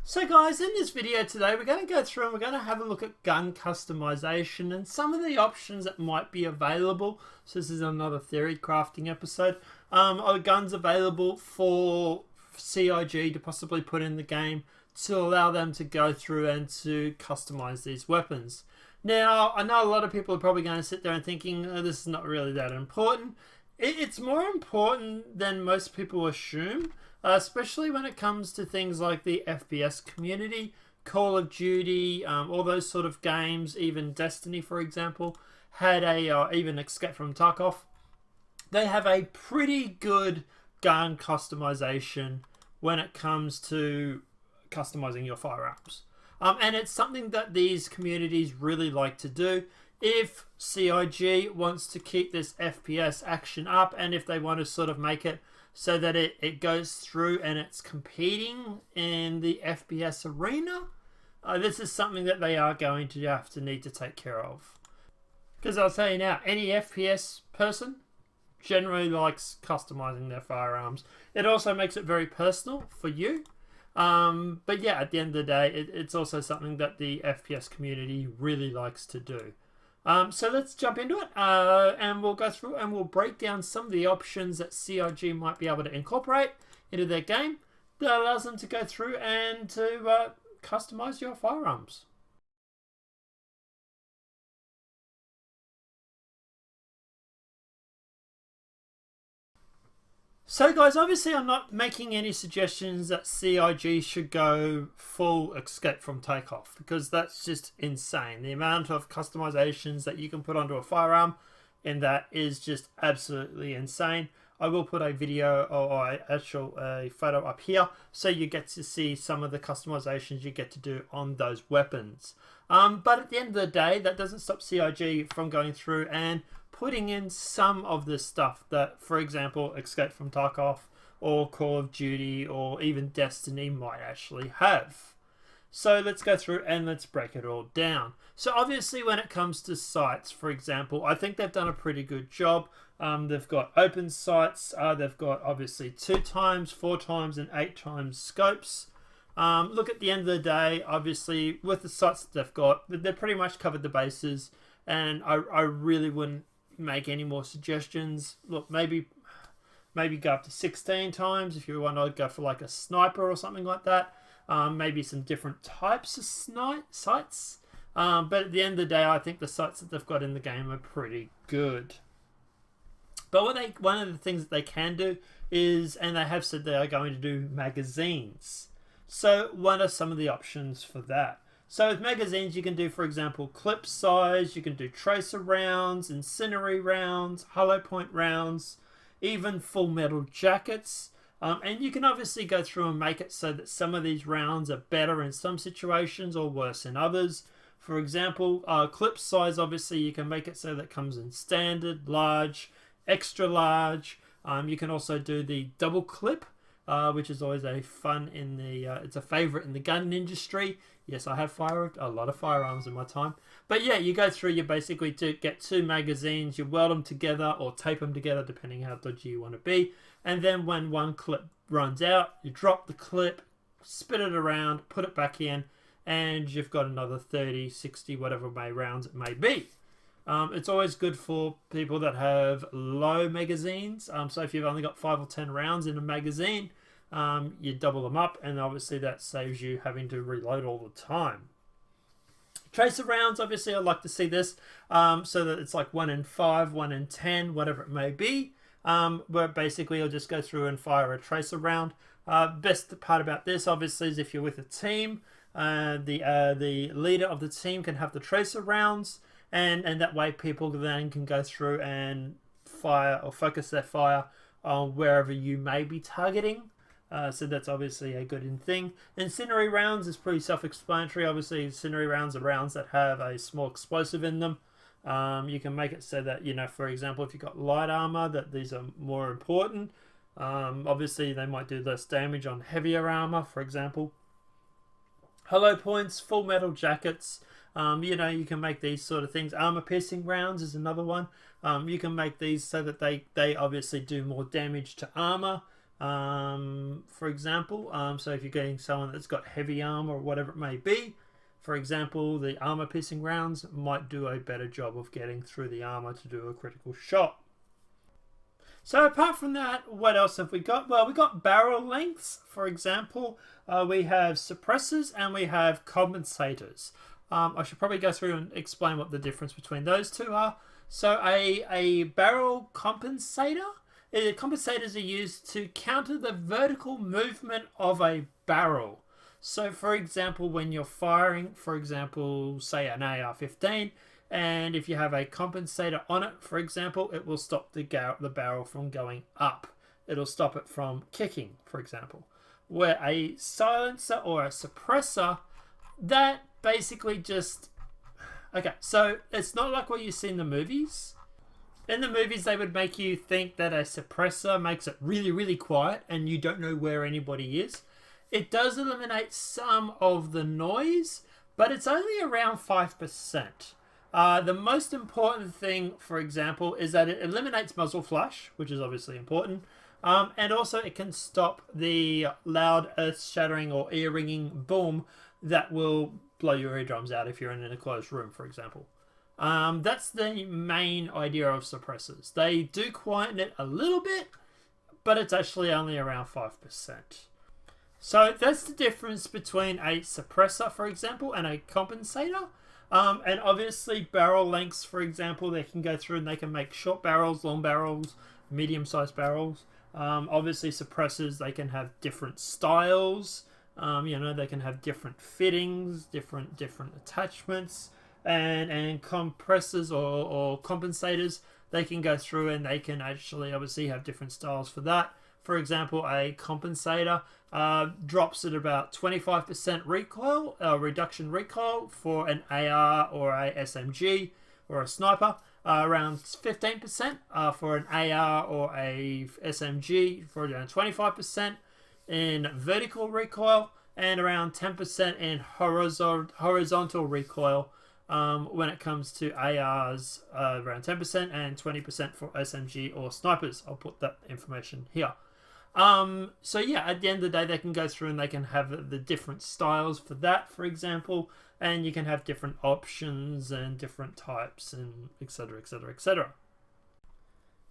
So guys, in this video today we're going to go through and we're going to have a look at gun customization and some of the options that might be available. So this is another theory crafting episode. Are guns available for CIG to possibly put in the game to allow them to go through and to customize these weapons? Now, I know a lot of people are probably going to sit there and thinking, oh, this is not really that important. It's more important than most people assume. Especially when it comes to things like the FPS community, Call of Duty, all those sort of games, even Destiny, for example, had even Escape from Tarkov. They have a pretty good gun customization when it comes to customizing your firearms. And it's something that these communities really like to do. If CIG wants to keep this FPS action up, and if they want to sort of make it so that it goes through and it's competing in the FPS arena, this is something that they are going to have to need to take care of. Because I'll tell you now, any FPS person generally likes customizing their firearms. It also makes it very personal for you. But yeah, at the end of the day, it's also something that the FPS community really likes to do. So let's jump into it and we'll go through and we'll break down some of the options that CIG might be able to incorporate into their game that allows them to go through and to customize your firearms. So guys, obviously I'm not making any suggestions that CIG should go full Escape from Takeoff, because that's just insane. The amount of customizations that you can put onto a firearm in that is just absolutely insane. I will put a video or a photo up here so you get to see some of the customizations you get to do on those weapons. But at the end of the day, that doesn't stop CIG from going through and putting in some of the stuff that, for example, Escape from Tarkov or Call of Duty or even Destiny might actually have. So let's go through and let's break it all down. So obviously when it comes to sights, for example, I think they've done a pretty good job. They've got open sights, they've got obviously 2x, 4x and 8x scopes. Look, at the end of the day, obviously with the sights that they've got, they've pretty much covered the bases, and I really wouldn't make any more suggestions. Look, maybe go up to 16 times if you want to go for like a sniper or something like that. Maybe some different types of sights. But at the end of the day, I think the sights that they've got in the game are pretty good. But one of the things that they can do is, and they have said they are going to do magazines. So what are some of the options for that? So with magazines, you can do, for example, clip size, you can do tracer rounds, incendiary rounds, hollow point rounds, even full metal jackets. And you can obviously go through and make it so that some of these rounds are better in some situations or worse in others. For example, clip size, obviously you can make it so that it comes in standard, large, extra large. You can also do the double clip, which is always a fun in the, it's a favorite in the gun industry. Yes, I have a lot of firearms in my time. But yeah, you go through, you basically get two magazines, you weld them together or tape them together depending how dodgy you want to be. And then when one clip runs out, you drop the clip, spit it around, put it back in, and you've got another 30, 60, whatever rounds it may be. It's always good for people that have low magazines. So if you've only got 5 or 10 rounds in a magazine, you double them up, and obviously that saves you having to reload all the time. Tracer rounds, obviously I'd like to see this so that it's like 1 in 5, 1 in 10, whatever it may be, where basically you'll just go through and fire a tracer round. Best part about this obviously is if you're with a team, the leader of the team can have the tracer rounds, and that way people then can go through and fire or focus their fire on wherever you may be targeting. So that's obviously a good thing. Incendiary rounds is pretty self-explanatory. Obviously, incendiary rounds are rounds that have a small explosive in them. You can make it so that, you know, for example, if you've got light armor, that these are more important. Obviously, they might do less damage on heavier armor, for example. Hollow points, full metal jackets. You know, you can make these sort of things. Armor piercing rounds is another one. You can make these so that they obviously do more damage to armor. For example, so if you're getting someone that's got heavy armor or whatever it may be, for example, the armor piercing rounds might do a better job of getting through the armor to do a critical shot. So apart from that, what else have we got? Well, we got barrel lengths, for example. We have suppressors and we have compensators. I should probably go through and explain what the difference between those two are. So a barrel compensator, compensators are used to counter the vertical movement of a barrel. So for example, when you're firing, for example, say an AR-15, and if you have a compensator on it, for example, it will stop the barrel from going up. It'll stop it from kicking, for example. Where a silencer or a suppressor, that basically just... Okay, so it's not like what you see in the movies. In the movies, they would make you think that a suppressor makes it really, really quiet and you don't know where anybody is. It does eliminate some of the noise, but it's only around 5%. The most important thing, for example, is that it eliminates muzzle flash, which is obviously important. And also it can stop the loud earth-shattering or ear-ringing boom that will blow your eardrums out if you're in a closed room, for example. That's the main idea of suppressors. They do quieten it a little bit, but it's actually only around 5%. So that's the difference between a suppressor, for example, and a compensator. And obviously barrel lengths, for example, they can go through and they can make short barrels, long barrels, medium-sized barrels. Obviously suppressors, they can have different styles. They can have different fittings, different attachments. And compressors or compensators, they can go through and they can actually obviously have different styles for that. For example, a compensator drops at about 25% recoil, reduction recoil for an AR or a SMG or a sniper, around 15% for an AR or a SMG, for around 25% in vertical recoil, and around 10% in horizontal recoil. When it comes to ARs, around 10% and 20% for SMG or snipers. I'll put that information here. So yeah, at the end of the day, they can go through and they can have the different styles for that, for example, and you can have different options and different types and etc, etc, etc.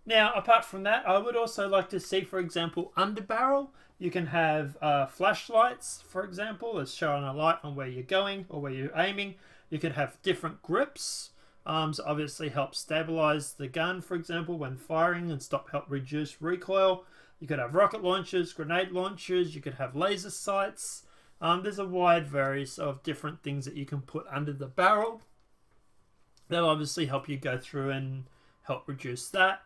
Now, apart from that, I would also like to see, for example, underbarrel. You can have flashlights, for example, as showing a light on where you're going or where you're aiming. You could have different grips, so obviously help stabilize the gun, for example, when firing and help reduce recoil. You could have rocket launchers, grenade launchers, you could have laser sights. There's a wide variety of different things that you can put under the barrel. They'll obviously help you go through and help reduce that.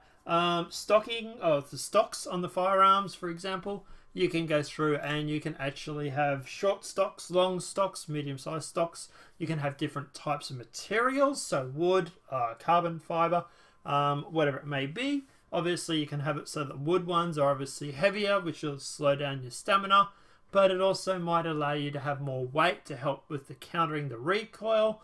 Stocking, the stocks on the firearms, for example, you can go through and you can actually have short stocks, long stocks, medium-sized stocks. You can have different types of materials, so wood, carbon fiber, whatever it may be. Obviously, you can have it so that wood ones are obviously heavier, which will slow down your stamina, but it also might allow you to have more weight to help with the countering the recoil.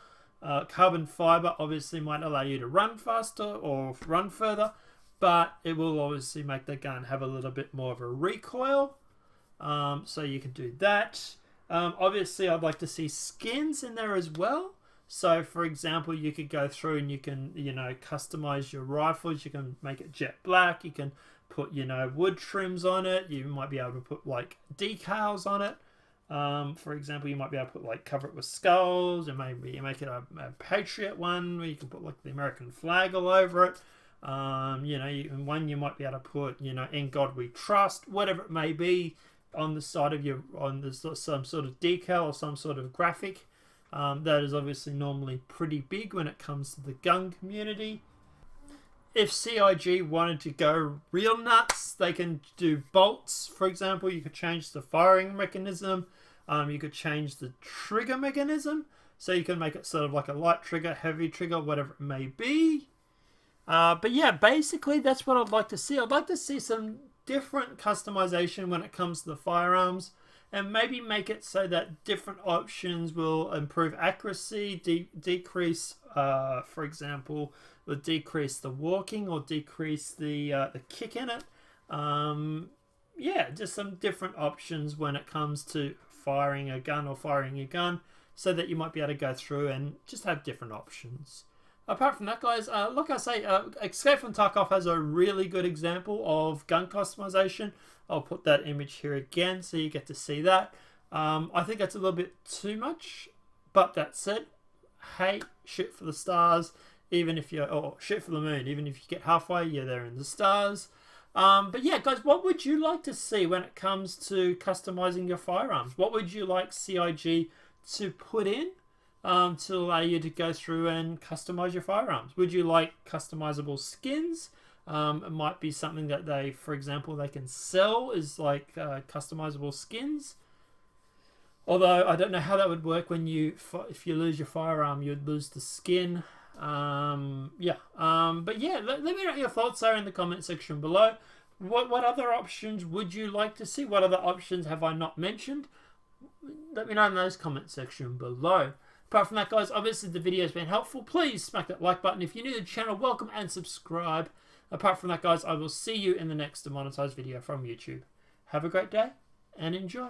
Carbon fiber obviously might allow you to run faster or run further, but it will obviously make the gun have a little bit more of a recoil. So you can do that. Obviously, I'd like to see skins in there as well. So, for example, you could go through and you can, customize your rifles. You can make it jet black. You can put, wood trims on it. You might be able to put, decals on it. For example, you might be able to put, cover it with skulls. And maybe you make it a Patriot one where you can put, the American flag all over it. You might be able to put, In God We Trust, whatever it may be, on the side of some sort of decal or some sort of graphic. That is obviously normally pretty big when it comes to the gun community. If CIG wanted to go real nuts, they can do bolts, for example. You could change the firing mechanism. You could change the trigger mechanism. So you can make it sort of like a light trigger, heavy trigger, whatever it may be. But yeah, basically that's what I'd like to see. I'd like to see some different customization when it comes to the firearms, and maybe make it so that different options will improve accuracy, decrease, for example, decrease the walking or decrease the kick in it. yeah, just some different options when it comes to firing a gun or firing your gun, so that you might be able to go through and just have different options. Apart from that, guys, like I say, Escape from Tarkov has a really good example of gun customization. I'll put that image here again so you get to see that. I think that's a little bit too much, but that said, hey, shoot for the stars, even if you're, or shoot for the moon, even if you get halfway, you're there in the stars. But yeah, guys, what would you like to see when it comes to customizing your firearms? What would you like CIG to put in to allow you to go through and customize your firearms? Would you like customizable skins? It might be something that they, for example, they can sell is like customizable skins. Although I don't know how that would work when if you lose your firearm, you'd lose the skin. But yeah, let me know your thoughts there in the comment section below. What other options would you like to see? What other options have I not mentioned? Let me know in those comment section below. Apart from that, guys, obviously the video has been helpful. Please smack that like button. If you're new to the channel, welcome and subscribe. Apart from that, guys, I will see you in the next demonetized video from YouTube. Have a great day and enjoy.